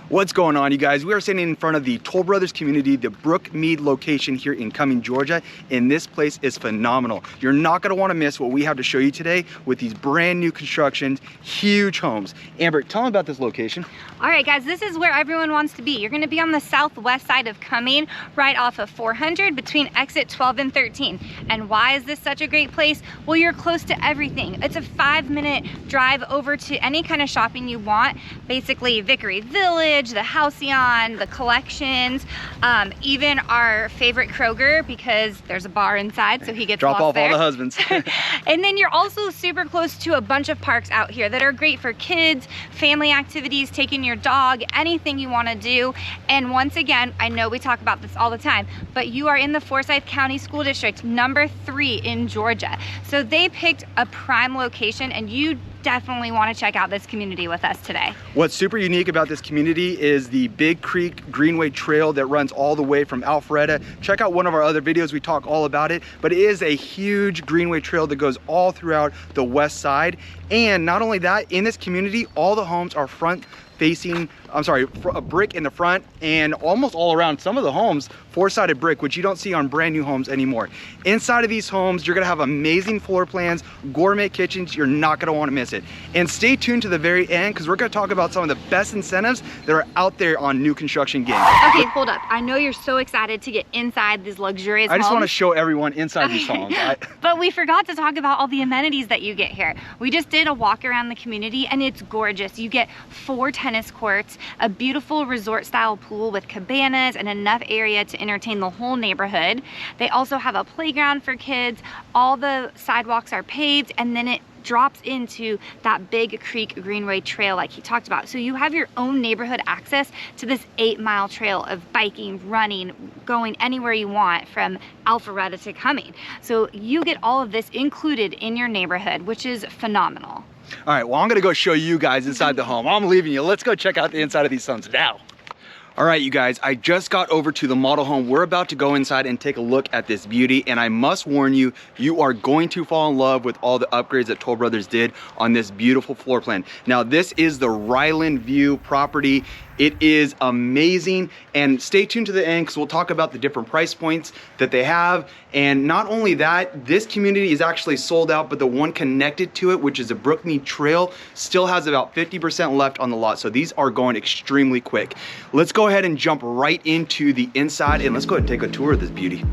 What's going on, you guys? We are sitting in front of the Toll Brothers community, the Brookmead location here in Cumming, Georgia, and this place is phenomenal. You're not gonna wanna miss what we have to show you today with these brand new constructions, huge homes. Amber, tell them about this location. All right, guys, this is where everyone wants to be. You're gonna be on the southwest side of Cumming, right off of 400 between exit 12 and 13. And why is this such a great place? Well, you're close to everything. It's a 5-minute drive over to any kind of shopping you want. Basically, Vickery Village, the Halcyon, the collections, even our favorite Kroger, because there's a bar inside, so he gets Drop off there. all the husbands. And then you're also super close to a bunch of parks out here that are great for kids, family activities, taking your dog, anything you want to do. And once again, I know we talk about this all the time, but you are in the Forsyth County School District, number 3 in Georgia. So they picked a prime location, and you definitely want to check out this community with us today. What's super unique about this community is the Big Creek Greenway Trail that runs all the way from Alpharetta. Check out one of our other videos, we talk all about it, but it is a huge Greenway Trail that goes all throughout the west side. And not only that, in this community, all the homes are a brick in the front and almost all around. Some of the homes, 4-sided brick, which you don't see on brand new homes anymore. Inside of these homes, you're gonna have amazing floor plans, gourmet kitchens. You're not gonna wanna miss it. And stay tuned to the very end, because we're gonna talk about some of the best incentives that are out there on new construction games. Okay, hold up. I know you're so excited to get inside these luxurious homes. I just wanna show everyone inside these homes. But we forgot to talk about all the amenities that you get here. We just did a walk around the community and it's gorgeous. You get 4 tennis courts, a beautiful resort style pool with cabanas and enough area to entertain the whole neighborhood. They also have a playground for kids. All the sidewalks are paved, and then it drops into that Big Creek Greenway Trail like he talked about. So you have your own neighborhood access to this 8-mile trail of biking, running, going anywhere you want from Alpharetta to Cumming. So you get all of this included in your neighborhood, which is phenomenal. All right, well, I'm gonna go show you guys inside the home. I'm leaving you. Let's go check out the inside of these homes now. All right, you guys, I just got over to the model home. We're about to go inside and take a look at this beauty, and I must warn you, you are going to fall in love with all the upgrades that Toll Brothers did on this beautiful floor plan. Now, this is the Ryland View property. It is amazing, and stay tuned to the end because we'll talk about the different price points that they have. And not only that, this community is actually sold out, but the one connected to it, which is a Brookmead Trail, still has about 50% left on the lot. So these are going extremely quick. Let's go ahead and jump right into the inside, and let's go ahead and take a tour of this beauty.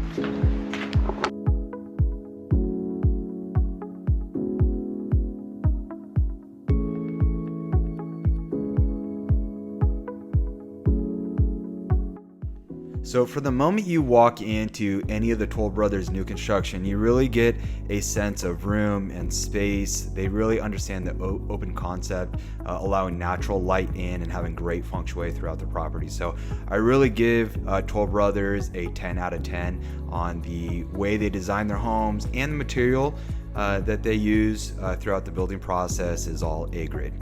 So for the moment you walk into any of the Toll Brothers new construction, you really get a sense of room and space. They really understand the open concept, allowing natural light in and having great feng shui throughout the property. So I really give Toll Brothers a 10 out of 10 on the way they design their homes, and the material that they use throughout the building process is all A-grade.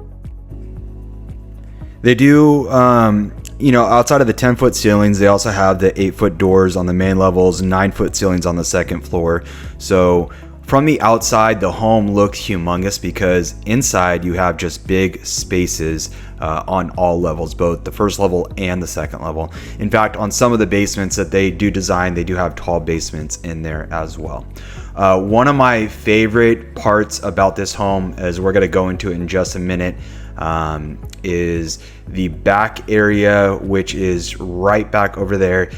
They do, outside of the 10-foot ceilings, they also have the 8-foot doors on the main levels, 9-foot ceilings on the second floor. So from the outside, the home looks humongous because inside you have just big spaces on all levels, both the first level and the second level. In fact, on some of the basements that they do design, they do have tall basements in there as well. One of my favorite parts about this home, as we're going to go into it in just a minute, is the back area, which is right back over there.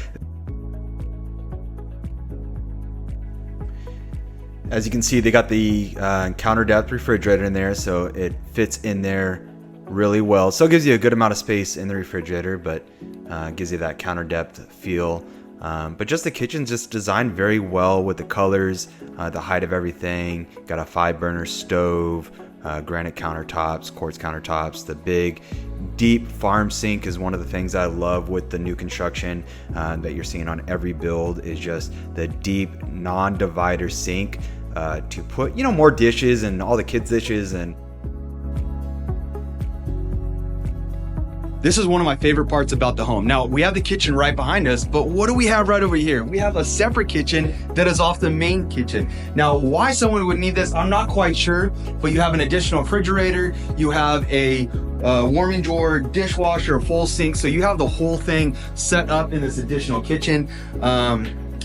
As you can see, they got the counter depth refrigerator in there, so it fits in there really well. Still gives you a good amount of space in the refrigerator, but gives you that counter depth feel. But just the kitchen's just designed very well with the colors, the height of everything. Got a 5-burner stove, granite countertops, quartz countertops. The big deep farm sink is one of the things I love with the new construction that you're seeing on every build, is just the deep non-divider sink to put more dishes and all the kids' dishes. And This is one of my favorite parts about the home. Now, we have the kitchen right behind us, but what do we have right over here? We have a separate kitchen that is off the main kitchen. Now, why someone would need this, I'm not quite sure, but you have an additional refrigerator, you have a warming drawer, dishwasher, a full sink, so you have the whole thing set up in this additional kitchen.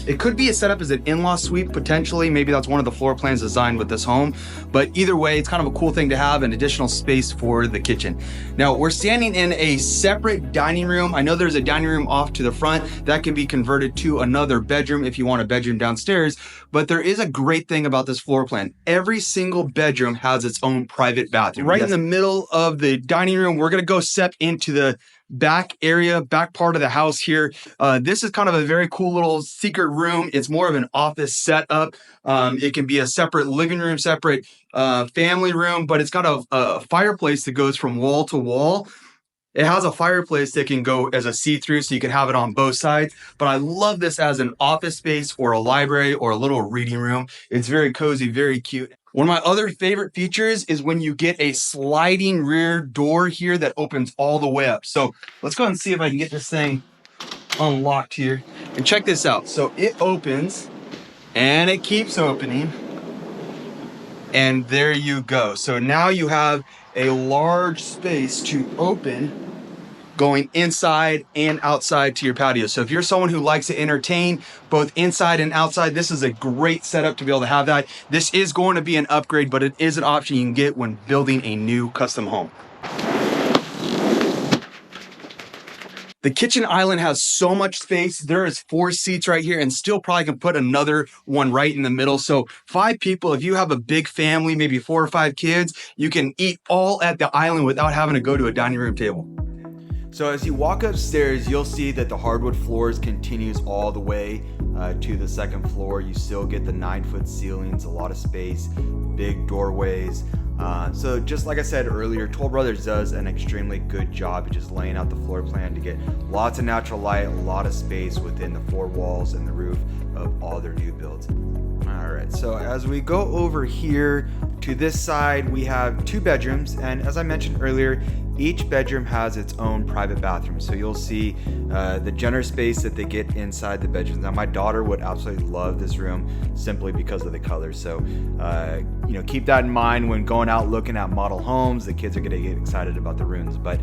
It could be set up as an in-law suite, potentially. Maybe that's one of the floor plans designed with this home. But either way, it's kind of a cool thing to have an additional space for the kitchen. Now, we're standing in a separate dining room. I know there's a dining room off to the front that can be converted to another bedroom if you want a bedroom downstairs. But there is a great thing about this floor plan. Every single bedroom has its own private bathroom. Right in the middle of the dining room, we're gonna go step into the back area, back part of the house here. This is kind of a very cool little secret room. It's more of an office setup. It can be a separate living room, separate family room, but it's got a fireplace that goes from wall to wall. It has a fireplace that can go as a see-through, so you can have it on both sides. But I love this as an office space or a library or a little reading room. It's very cozy, very cute. One of my other favorite features is when you get a sliding rear door here that opens all the way up. So let's go ahead and see if I can get this thing unlocked here. And check this out. So it opens and it keeps opening. And there you go. So now you have a large space to open going inside and outside to your patio. So if you're someone who likes to entertain both inside and outside, this is a great setup to be able to have that. This is going to be an upgrade, but it is an option you can get when building a new custom home. The kitchen island has so much space. There is 4 seats right here and still probably can put another one right in the middle. So 5 people, if you have a big family, maybe 4 or 5 kids, you can eat all at the island without having to go to a dining room table. So as you walk upstairs, you'll see that the hardwood floors continues all the way to the second floor. You still get the 9-foot ceilings, a lot of space, big doorways. So just like I said earlier, Toll Brothers does an extremely good job of just laying out the floor plan to get lots of natural light, a lot of space within the 4 walls and the roof of all their new builds. All right, so as we go over here to this side, we have 2 bedrooms, and as I mentioned earlier, each bedroom has its own private bathroom. So you'll see the generous space that they get inside the bedrooms. Now, my daughter would absolutely love this room simply because of the colors. So, you know, keep that in mind when going out looking at model homes. The kids are gonna get excited about the rooms. But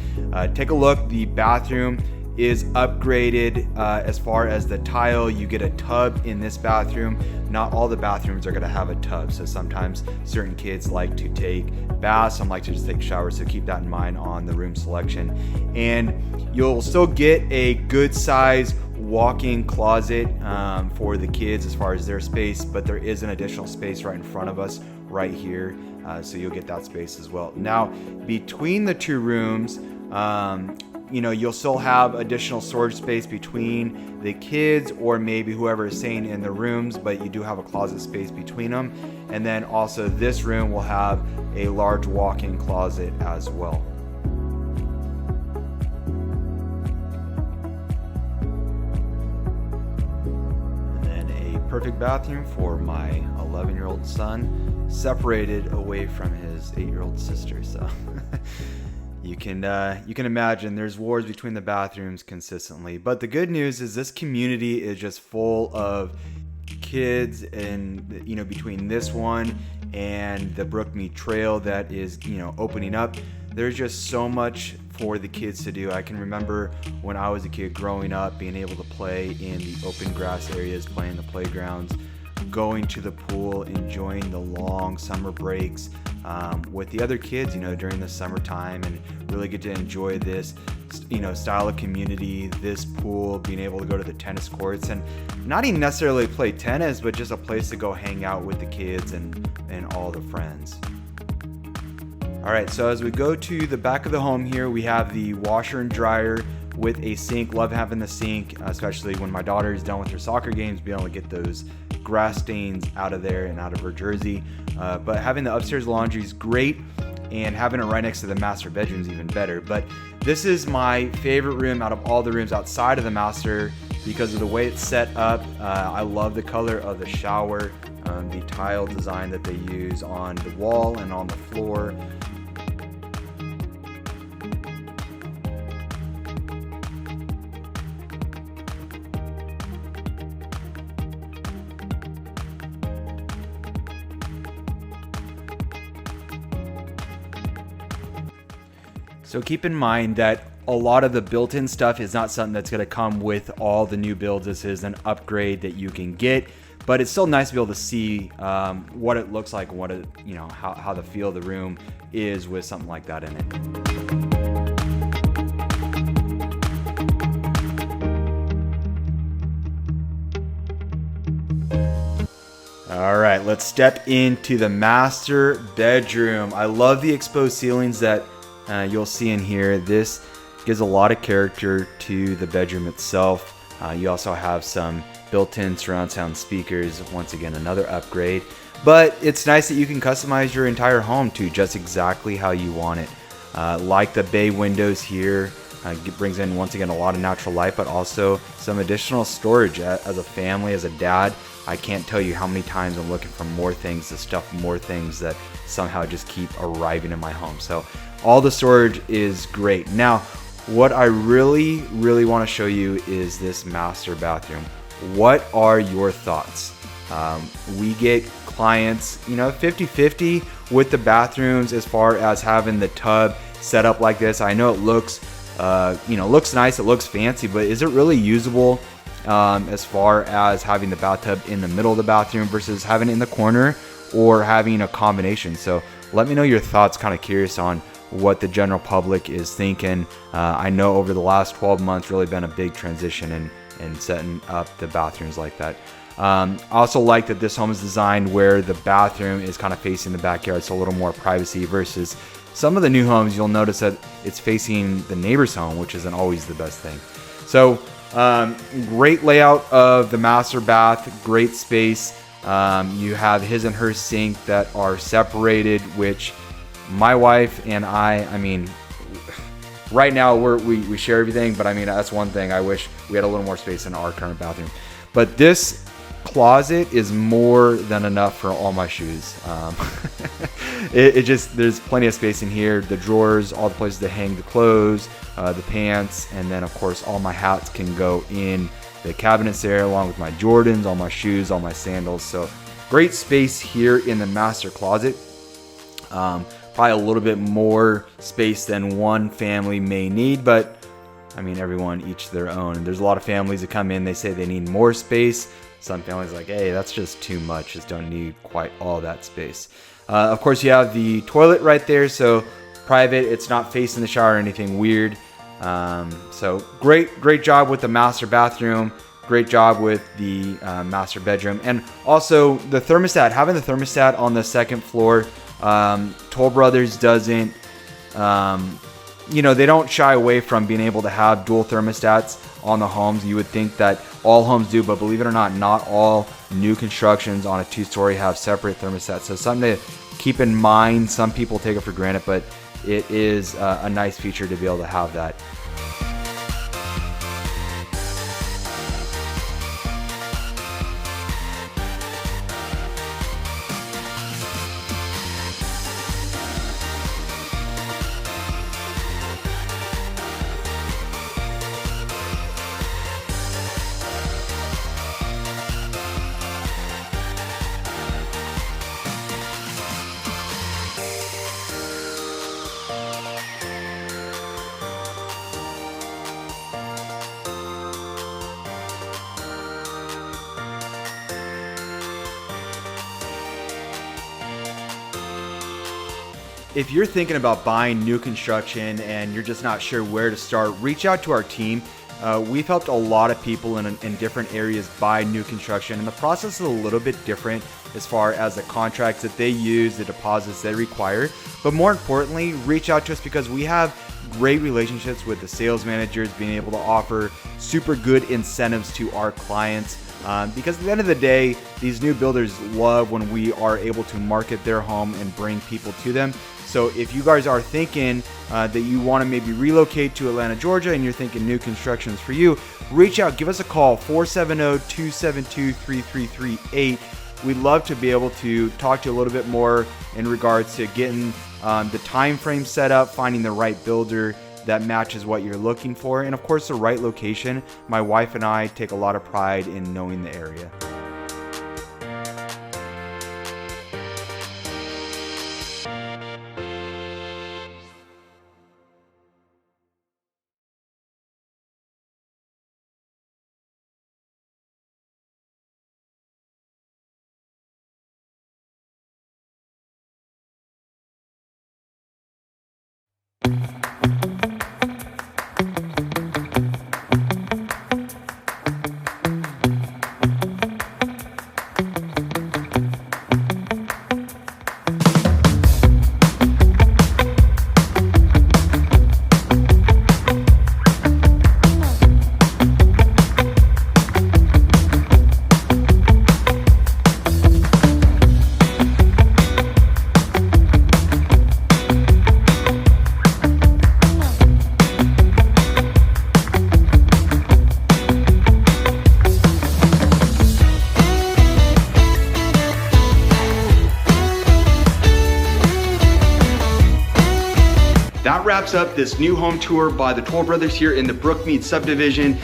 take a look, the bathroom is upgraded as far as the tile. You get a tub in this bathroom. Not all the bathrooms are gonna have a tub, so sometimes certain kids like to take baths, some like to just take showers, so keep that in mind on the room selection. And you'll still get a good size walk-in closet for the kids as far as their space, but there is an additional space right in front of us right here, so you'll get that space as well. Now, between the 2 rooms, you know, you'll still have additional storage space between the kids or maybe whoever is staying in the rooms, but you do have a closet space between them. And then also this room will have a large walk-in closet as well. And then a perfect bathroom for my 11-year-old son, separated away from his 8-year-old sister. So you can imagine there's wars between the bathrooms consistently. But the good news is this community is just full of kids, and you know, between this one and the Brookmead Trail that is, you know, opening up, there's just so much for the kids to do. I can remember when I was a kid growing up, being able to play in the open grass areas, playing the playgrounds, going to the pool, enjoying the long summer breaks with the other kids, you know, during the summertime, and really get to enjoy this, you know, style of community, this pool, being able to go to the tennis courts and not even necessarily play tennis, but just a place to go hang out with the kids and all the friends. All right, so as we go to the back of the home here, we have the washer and dryer with a sink. Love having the sink, especially when my daughter is done with her soccer games, being able to get those grass stains out of there and out of her jersey. But having the upstairs laundry is great, and having it right next to the master bedroom is even better. But this is my favorite room out of all the rooms outside of the master because of the way it's set up. I love the color of the shower, the tile design that they use on the wall and on the floor. So keep in mind that a lot of the built-in stuff is not something that's going to come with all the new builds. This is an upgrade that you can get, but it's still nice to be able to see what it looks like, what it, you know, how the feel of the room is with something like that in it. All right, let's step into the master bedroom. I love the exposed ceilings that you'll see in here. This gives a lot of character to the bedroom itself. You also have some built-in surround sound speakers. Once again, another upgrade. But it's nice that you can customize your entire home to just exactly how you want it. Like the bay windows here, it brings in, once again, a lot of natural light, but also some additional storage. As a family, as a dad, I can't tell you how many times I'm looking for more things to stuff more things that somehow just keep arriving in my home. So all the storage is great. Now, what I really want to show you is this master bathroom. What are your thoughts? We get clients, 50-50 with the bathrooms as far as having the tub set up like this. I know it looks, looks nice, it looks fancy, but is it really usable as far as having the bathtub in the middle of the bathroom versus having it in the corner or having a combination? So let me know your thoughts. Kind of curious on what the general public is thinking. I know over the last 12 months really been a big transition in setting up the bathrooms like that. I also like that this home is designed where the bathroom is kind of facing the backyard, so a little more privacy versus some of the new homes. You'll notice that it's facing the neighbor's home, which isn't always the best thing. So great layout of the master bath, great space. You have his and her sink that are separated, which my wife and I mean, right now we share everything, but I mean, that's one thing. I wish we had a little more space in our current bathroom. But this closet is more than enough for all my shoes. There's plenty of space in here. The drawers, all the places to hang the clothes, the pants, and then of course all my hats can go in the cabinets there, along with my Jordans, all my shoes, all my sandals. So great space here in the master closet. Probably a little bit more space than one family may need, but I mean, everyone each their own. And there's a lot of families that come in, they say they need more space. Some families are like, hey, that's just too much, just don't need quite all that space. Of course, you have the toilet right there, so private, it's not facing the shower or anything weird. So great job with the master bathroom, great job with the master bedroom. And also the thermostat, having the thermostat on the second floor. Toll Brothers doesn't, they don't shy away from being able to have dual thermostats on the homes. You would think that all homes do, but believe it or not all new constructions on a 2-story have separate thermostats. So something to keep in mind. Some people take it for granted, but it is a nice feature to be able to have that. If you're thinking about buying new construction and you're just not sure where to start, reach out to our team. We've helped a lot of people in different areas buy new construction, and the process is a little bit different as far as the contracts that they use, the deposits they require. But more importantly, reach out to us because we have great relationships with the sales managers, being able to offer super good incentives to our clients. Because at the end of the day, these new builders love when we are able to market their home and bring people to them. So if you guys are thinking that you want to maybe relocate to Atlanta, Georgia, and you're thinking new construction is for you, reach out, give us a call, 470-272-3338. We'd love to be able to talk to you a little bit more in regards to getting the time frame set up, finding the right builder that matches what you're looking for, and of course the right location. My wife and I take a lot of pride in knowing the area. wraps up this new home tour by the Toll Brothers here in the Brookmead subdivision.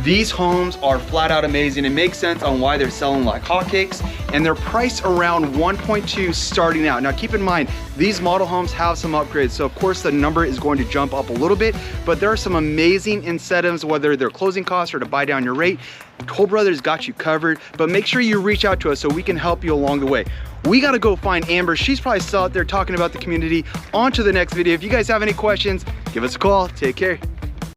These homes are flat out amazing. It makes sense on why they're selling like hotcakes, and they're priced around 1.2 starting out. Now keep in mind, these model homes have some upgrades, so of course the number is going to jump up a little bit, but there are some amazing incentives, whether they're closing costs or to buy down your rate. Toll Brothers got you covered, but make sure you reach out to us so we can help you along the way. We gotta go find Amber. She's probably still out there talking about the community. On to the next video. If you guys have any questions, give us a call. Take care.